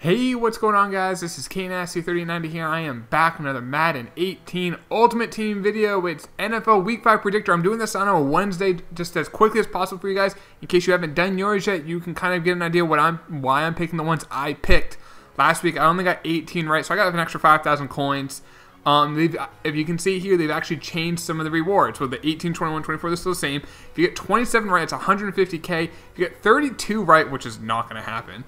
Hey, what's going on, guys? This is KNasty3090 here. I am back with another Madden 18 Ultimate Team video. It's NFL Week 5 Predictor. I'm doing this on a Wednesday just as quickly as possible for you guys. In case you haven't done yours yet, you can kind of get an idea why I'm picking the ones I picked. Last week, I only got 18 right, so I got an extra 5,000 coins. If you can see here, they've actually changed some of the rewards. With the 18, 21, 24, they're still the same. If you get 27 right, it's 150K. If you get 32 right, which is not going to happen,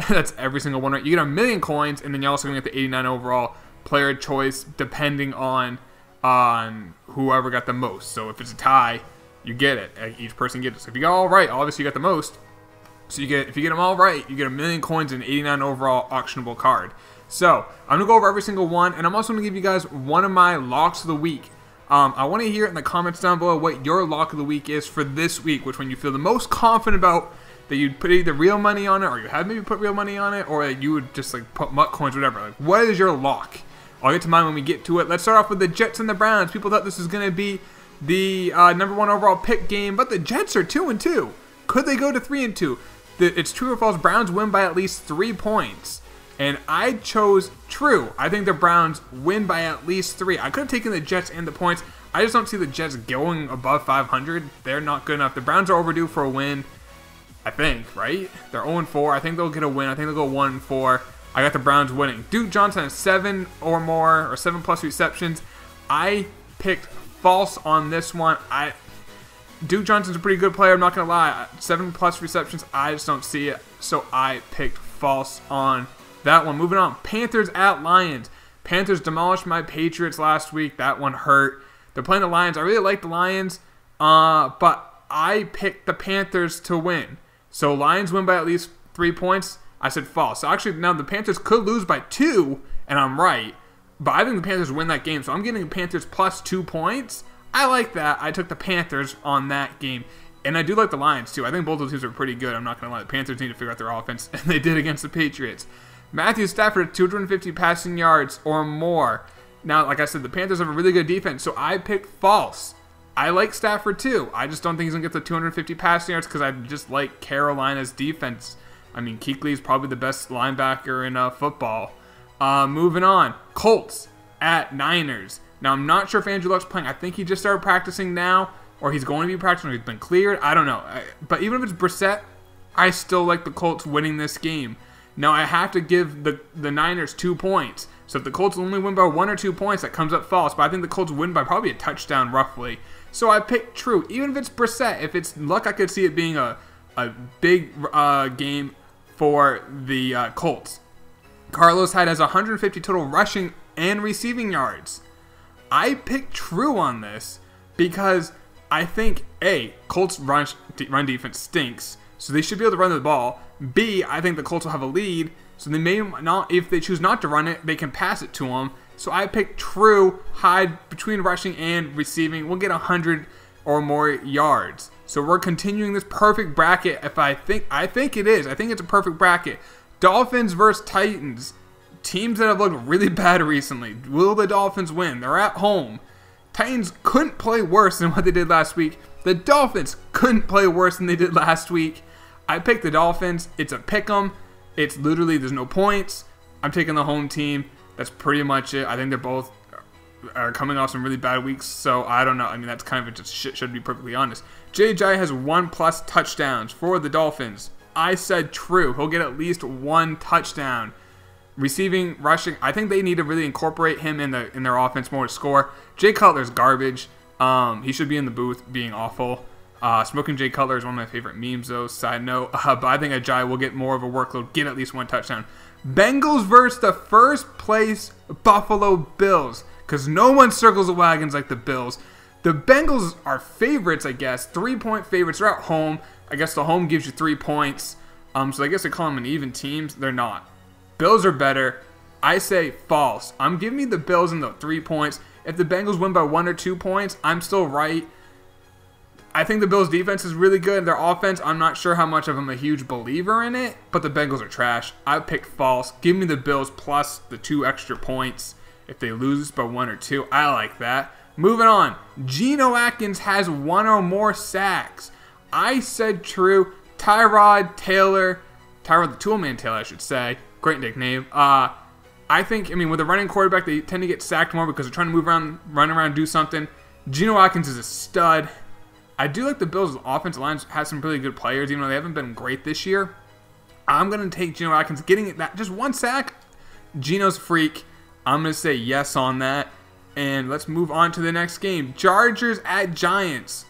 that's every single one right, you get 1,000,000 coins, and then you're also going to get the 89 overall player choice, depending on whoever got the most. So if it's a tie, you get it. Each person gets it. So if you got all right, obviously you got the most. So if you get them all right, you get 1,000,000 coins and 89 overall auctionable card. So I'm gonna go over every single one, and I'm also gonna give you guys one of my locks of the week. I want to hear it in the comments down below what your lock of the week is for this week, which one you feel the most confident about, that you'd put either real money on it, or you have maybe put real money on it, or that you would just like put mutt coins, whatever. Like, what is your lock? I'll get to mine when we get to it. Let's start off with the Jets and the Browns. People thought this was gonna be the #1 overall pick game, but the Jets are 2-2. Could they go to 3-2? It's true or false. Browns win by at least 3 points. And I chose true. I think the Browns win by at least 3. I could have taken the Jets and the points. I just don't see the Jets going above 500. They're not good enough. The Browns are overdue for a win, I think, right? They're 0-4. I think they'll get a win. I think they'll go 1-4. I got the Browns winning. Duke Johnson has 7 or more, or 7+ receptions. I picked false on this one. Duke Johnson's a pretty good player, I'm not going to lie. 7+ receptions, I just don't see it. So I picked false on that one. Moving on, Panthers at Lions. Panthers demolished my Patriots last week. That one hurt. They're playing the Lions. I really like the Lions, but I picked the Panthers to win. So Lions win by at least 3 points. I said false. So actually, now the Panthers could lose by 2, and I'm right. But I think the Panthers win that game. So I'm getting the Panthers plus 2 points. I like that. I took the Panthers on that game. And I do like the Lions, too. I think both those teams are pretty good. I'm not going to lie. The Panthers need to figure out their offense, and they did against the Patriots. Matthew Stafford, 250 passing yards or more. Now, like I said, the Panthers have a really good defense, so I picked false. I like Stafford, too. I just don't think he's going to get the 250 passing yards because I just like Carolina's defense. I mean, Kuechly is probably the best linebacker in football. Moving on. Colts at Niners. Now, I'm not sure if Andrew Luck's playing. I think he just started practicing now, or he's going to be practicing, or he's been cleared. I don't know. But even if it's Brissett, I still like the Colts winning this game. Now, I have to give the Niners 2 points. So if the Colts only win by 1 or 2 points, that comes up false. But I think the Colts win by probably a touchdown, roughly. So I picked true. Even if it's Brissett, if it's Luck, I could see it being a big game for the Colts. Carlos Hyde has 150 total rushing and receiving yards. I picked true on this because I think, A, Colts run defense stinks, so they should be able to run the ball. B, I think the Colts will have a lead, so they may not, if they choose not to run it, they can pass it to them. So I picked true. Hyde between rushing and receiving will get 100 or more yards. So we're continuing this perfect bracket. I think it is. I think it's a perfect bracket. Dolphins versus Titans. Teams that have looked really bad recently. Will the Dolphins win? They're at home. Titans couldn't play worse than what they did last week. The Dolphins couldn't play worse than they did last week. I picked the Dolphins. It's a pick 'em. It's literally, there's no points. I'm taking the home team. That's pretty much it. I think they're both are coming off some really bad weeks, so I don't know. I mean, that's kind of just shit, should be perfectly honest. J.J. has 1+ touchdowns for the Dolphins. I said true. He'll get at least 1 touchdown. Receiving, rushing, I think they need to really incorporate him in their offense more to score. Jay Cutler's garbage. He should be in the booth being awful. Smoking Jay Cutler is one of my favorite memes, though, side note. But I think Ajayi will get more of a workload, get at least 1 touchdown. Bengals versus the first place Buffalo Bills, because no one circles the wagons like the Bills. The Bengals are favorites, I guess. 3-point favorites. They're at home. I guess the home gives you 3 points. So I guess they call them an even teams. They're not. Bills are better. I say false. I'm giving me the Bills in the 3 points. If the Bengals win by 1 or 2 points, I'm still right. I think the Bills' defense is really good. Their offense, I'm not sure how much of I'm a huge believer in it, but the Bengals are trash. I picked false. Give me the Bills plus the 2 extra points. If they lose by 1 or 2, I like that. Moving on. Geno Atkins has 1 or more sacks. I said true. Tyrod the Toolman Taylor, I should say, Great nickname. I think, with a running quarterback, they tend to get sacked more because they're trying to move around, run around, do something. Geno Atkins is a stud. I do like the Bills' offensive line has some really good players, even though they haven't been great this year. I'm going to take Geno Atkins getting that just one sack. Geno's a freak. I'm going to say yes on that. And let's move on to the next game. Chargers at Giants.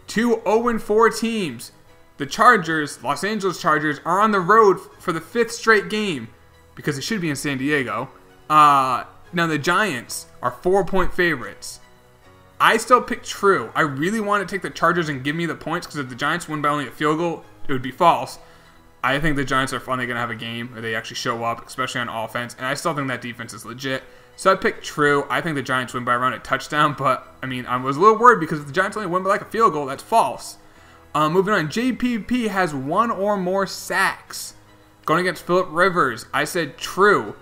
2 0-4 teams. The Chargers, Los Angeles Chargers, are on the road for the 5th straight game because it should be in San Diego. Now the Giants are 4-point favorites. I still pick true. I really want to take the Chargers and give me the points because if the Giants win by only a field goal, it would be false. I think the Giants are finally going to have a game where they actually show up, especially on offense, and I still think that defense is legit. So I picked true. I think the Giants win by around a touchdown, but, I was a little worried because if the Giants only win by like a field goal, that's false. Moving on, JPP has 1 or more sacks. Going against Phillip Rivers, I said true.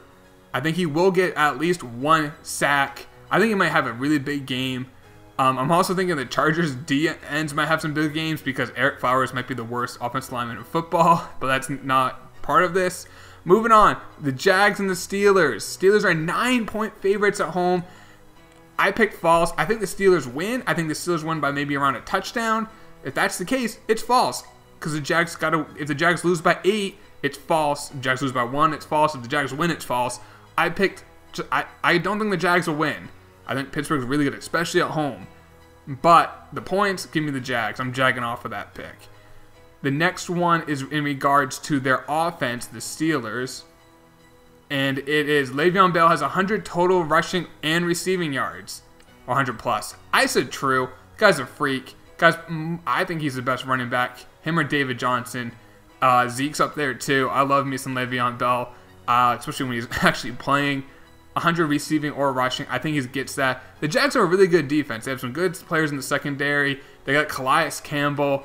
I think he will get at least 1 sack. I think he might have a really big game. I'm also thinking the Chargers D ends might have some big games because Eric Flowers might be the worst offensive lineman in football, but that's not part of this. Moving on, the Jags and the Steelers. Steelers are 9-point favorites at home. I picked false. I think the Steelers win. I think the Steelers win by maybe around a touchdown. If that's the case, it's false because the Jags if the Jags lose by 8, it's false. If the Jags lose by 1, it's false. If the Jags win, it's false. I don't think the Jags will win. I think Pittsburgh's really good, especially at home. But the points, give me the Jags. I'm jagging off of that pick. The next one is in regards to their offense, the Steelers. And it is Le'Veon Bell has 100 total rushing and receiving yards. 100 plus. I said true. Guy's a freak. Guys, I think he's the best running back. Him or David Johnson. Zeke's up there too. I love me some Le'Veon Bell, especially when he's actually playing. 100 receiving or rushing. I think he gets that. The Jags are a really good defense. They have some good players in the secondary. They got Calais Campbell.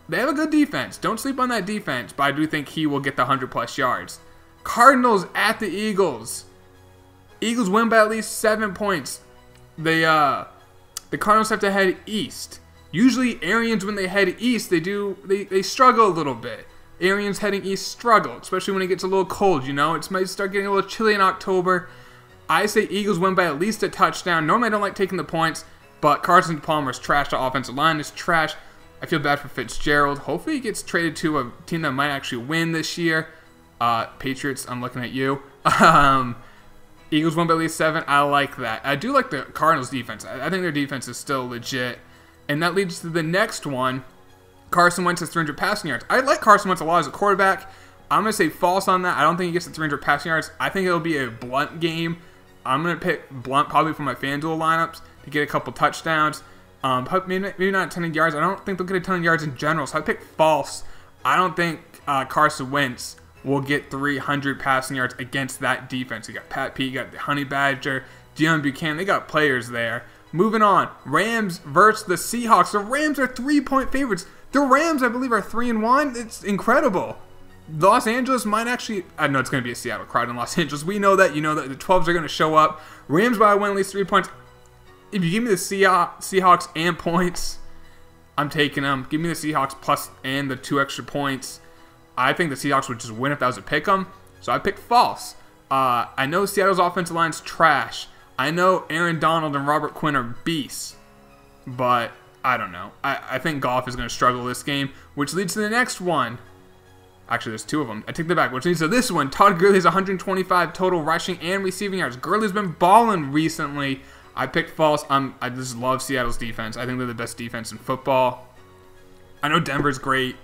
They have a good defense. Don't sleep on that defense, but I do think he will get the 100-plus yards. Cardinals at the Eagles. Eagles win by at least 7 points. The Cardinals have to head east. Usually Arians, when they head east, they struggle a little bit. Arians heading east struggle, especially when it gets a little cold, It might start getting a little chilly in October. I say Eagles win by at least a touchdown. Normally I don't like taking the points, but Carson Palmer's trash. The offensive line is trash. I feel bad for Fitzgerald. Hopefully he gets traded to a team that might actually win this year. Patriots, I'm looking at you. Eagles win by at least 7. I like that. I do like the Cardinals defense. I think their defense is still legit. And that leads to the next one. Carson Wentz has 300 passing yards. I like Carson Wentz a lot as a quarterback. I'm going to say false on that. I don't think he gets the 300 passing yards. I think it'll be a blunt game. I'm going to pick blunt probably for my FanDuel lineups to get a couple touchdowns. Maybe not a ton of yards. I don't think they'll get a ton of yards in general, so I pick false. I don't think Carson Wentz will get 300 passing yards against that defense. You got Pat Pete, you got the Honey Badger, Deion Buchanan. They got players there. Moving on, Rams versus the Seahawks. The Rams are 3-point favorites. The Rams, I believe, are 3-1. It's incredible. Los Angeles might actually... I know it's going to be a Seattle crowd in Los Angeles. We know that. You know that the 12s are going to show up. Rams by win at least 3 points. If you give me the Seahawks and points, I'm taking them. Give me the Seahawks plus and the 2 extra points. I think the Seahawks would just win if that was a pick 'em. So I picked false. I know Seattle's offensive line's trash. I know Aaron Donald and Robert Quinn are beasts. But I don't know. I think Goff is going to struggle this game, which leads to the next one. Actually, there's 2 of them. I take that back, which leads to this one. Todd Gurley has 125 total rushing and receiving yards. Gurley's been balling recently. I picked false. I just love Seattle's defense. I think they're the best defense in football. I know Denver's great.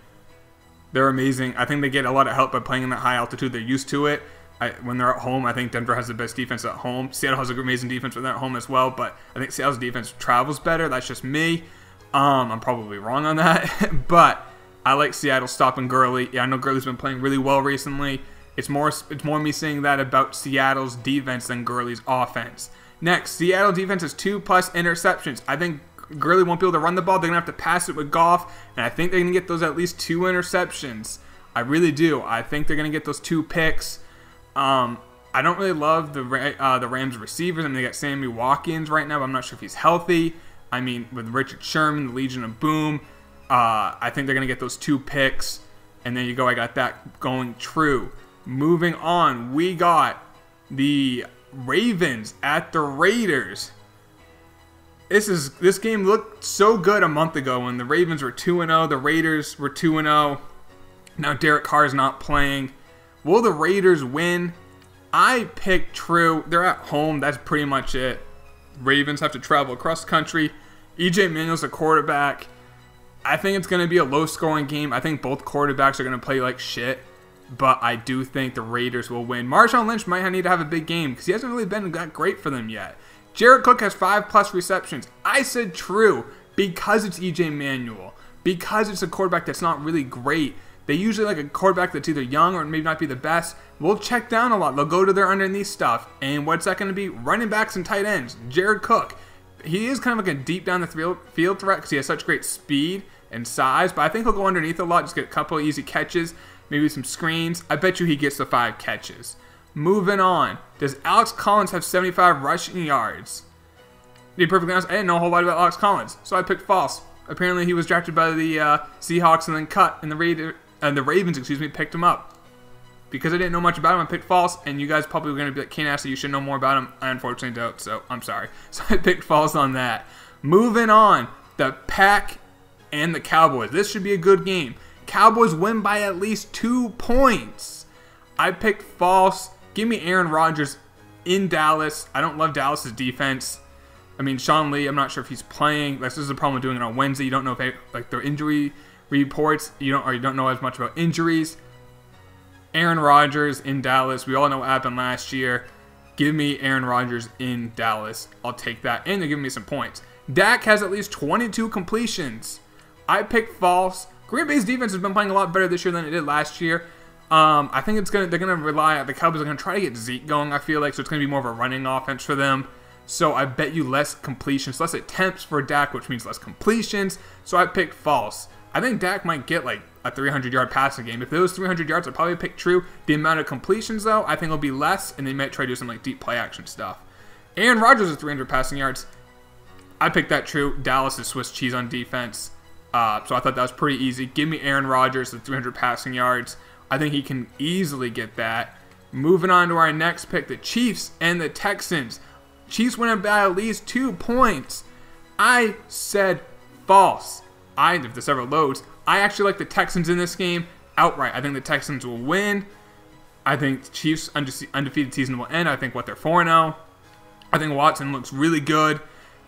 They're amazing. I think they get a lot of help by playing in that high altitude. They're used to it. When they're at home, I think Denver has the best defense at home. Seattle has an amazing defense when they're at home as well, but I think Seattle's defense travels better. That's just me. I'm probably wrong on that, but I like Seattle stopping Gurley. Yeah, I know Gurley's been playing really well recently. It's more me saying that about Seattle's defense than Gurley's offense. Next, Seattle defense has 2+ interceptions. I think Gurley won't be able to run the ball. They're going to have to pass it with Goff, and I think they're going to get those at least 2 interceptions. I really do. I think they're going to get those 2 picks. I don't really love the Rams receivers. I mean, they got Sammy Watkins right now, but I'm not sure if he's healthy. I mean, with Richard Sherman, the Legion of Boom, I think they're going to get those 2 picks. And there you go. I got that going true. Moving on, we got the Ravens at the Raiders. This game looked so good a month ago when the Ravens were 2-0, the Raiders were 2-0. Now Derek Carr is not playing. Will the Raiders win? I picked true. They're at home. That's pretty much it. Ravens have to travel across the country. EJ Manuel's a quarterback. I think it's going to be a low-scoring game. I think both quarterbacks are going to play like shit. But I do think the Raiders will win. Marshawn Lynch might need to have a big game because he hasn't really been that great for them yet. Jared Cook has 5+ receptions. I said true because it's EJ Manuel. Because it's a quarterback that's not really great. They usually like a quarterback that's either young or maybe not be the best. Will check down a lot. They'll go to their underneath stuff. And what's that going to be? Running backs and tight ends. Jared Cook. He is kind of like a deep down the field threat because he has such great speed and size. But I think he'll go underneath a lot. Just get a couple of easy catches. Maybe some screens. I bet you he gets the 5 catches. Moving on. Does Alex Collins have 75 rushing yards? To be perfectly honest, I didn't know a whole lot about Alex Collins. So I picked false. Apparently he was drafted by the Seahawks and then cut. And the Ravens, picked him up. Because I didn't know much about him, I picked false. And you guys probably were going to be like, Kane Ashley, you should know more about him. I unfortunately don't, so I'm sorry. So I picked false on that. Moving on. The Pack and the Cowboys. This should be a good game. Cowboys win by at least 2 points. I picked false. Give me Aaron Rodgers in Dallas. I don't love Dallas's defense. I mean, Sean Lee, I'm not sure if he's playing. This is the problem with doing it on Wednesday. You don't know if their injury reports. You don't know as much about injuries. Aaron Rodgers in Dallas. We all know what happened last year. Give me Aaron Rodgers in Dallas. I'll take that. And they're giving me some points. Dak has at least 22 completions. I picked false. Green Bay's defense has been playing a lot better this year than it did last year. I think they're gonna rely on the Cowboys are gonna try to get Zeke going. I feel like so it's gonna be more of a running offense for them. So I bet you less completions, less attempts for Dak, which means less completions. So I picked false. I think Dak might get like a 300-yard passing game. If it was 300 yards, I'd probably pick true. The amount of completions though, I think will be less, and they might try to do some like deep play action stuff. Aaron Rodgers is 300 passing yards. I picked that true. Dallas is Swiss cheese on defense. So I thought that was pretty easy. Give me Aaron Rodgers with 300 passing yards. I think he can easily get that. Moving on to our next pick, the Chiefs and the Texans. Chiefs winning by at least 2 points. I said false. If the several loads. I actually like the Texans in this game outright. I think the Texans will win. I think the Chiefs' undefeated season will end. I think they're 4-0. I think Watson looks really good.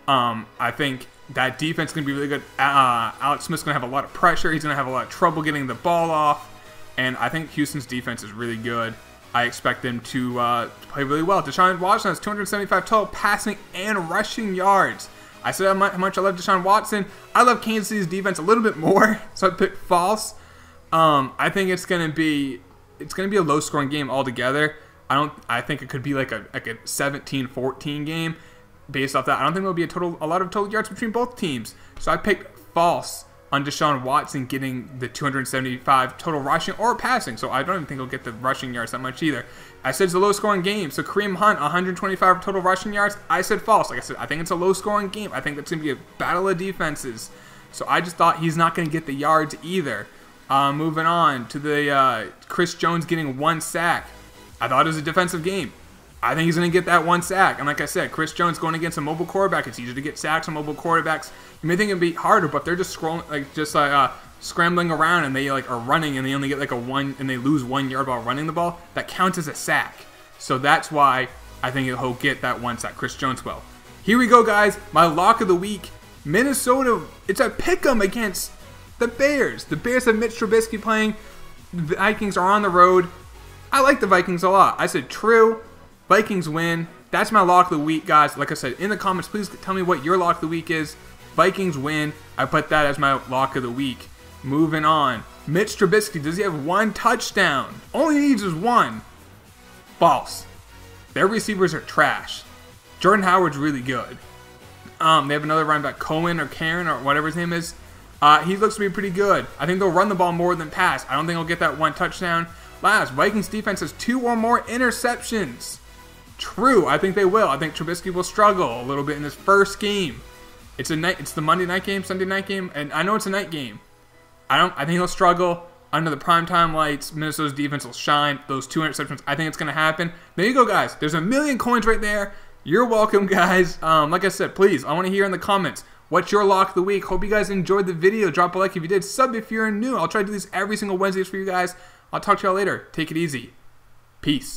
I think that defense is going to be really good. Alex Smith's going to have a lot of pressure. He's going to have a lot of trouble getting the ball off. And I think Houston's defense is really good. I expect them to play really well. Deshaun Watson has 275 total passing and rushing yards. I said how much I love Deshaun Watson. I love Kansas City's defense a little bit more, so I picked false. I think it's going to be a low-scoring game altogether. I think it could be like a 17-14 game. Based off that, I don't think there'll be a lot of total yards between both teams. So I picked false on Deshaun Watson getting the 275 total rushing or passing. So I don't even think he'll get the rushing yards that much either. I said it's a low-scoring game. So Kareem Hunt, 125 total rushing yards. I said false. Like I said, I think it's a low-scoring game. I think that's going to be a battle of defenses. So I just thought he's not going to get the yards either. Moving on to the Chris Jones getting 1 sack. I thought it was a defensive game. I think he's going to get that 1 sack. And like I said, Chris Jones going against a mobile quarterback. It's easier to get sacks on mobile quarterbacks. You may think it'd be harder, but they're just scrambling around and they are running and they only get like a 1 and they lose 1 yard while running the ball. That counts as a sack. So that's why I think he'll get that 1 sack. Chris Jones will. Here we go, guys. My lock of the week. Minnesota. It's a pick'em against the Bears. The Bears have Mitch Trubisky playing. The Vikings are on the road. I like the Vikings a lot. I said true. Vikings win. That's my lock of the week, guys. Like I said, in the comments, please tell me what your lock of the week is. Vikings win. I put that as my lock of the week. Moving on. Mitch Trubisky, does he have 1 touchdown? All he needs is 1. False. Their receivers are trash. Jordan Howard's really good. They have another running back, Cohen or Karen or whatever his name is. He looks to be pretty good. I think they'll run the ball more than pass. I don't think he'll get that 1 touchdown. Last, Vikings defense has 2 or more interceptions. True, I think they will. I think Trubisky will struggle a little bit in this first game. It's the Monday night game, Sunday night game, and I know it's a night game. I think he'll struggle. under the primetime lights, Minnesota's defense will shine. Those 2 interceptions, I think it's going to happen. There you go, guys. There's a million coins right there. You're welcome, guys. Like I said, please, I want to hear in the comments, what's your lock of the week? Hope you guys enjoyed the video. Drop a like if you did. Sub if you're new. I'll try to do these every single Wednesday for you guys. I'll talk to y'all later. Take it easy. Peace.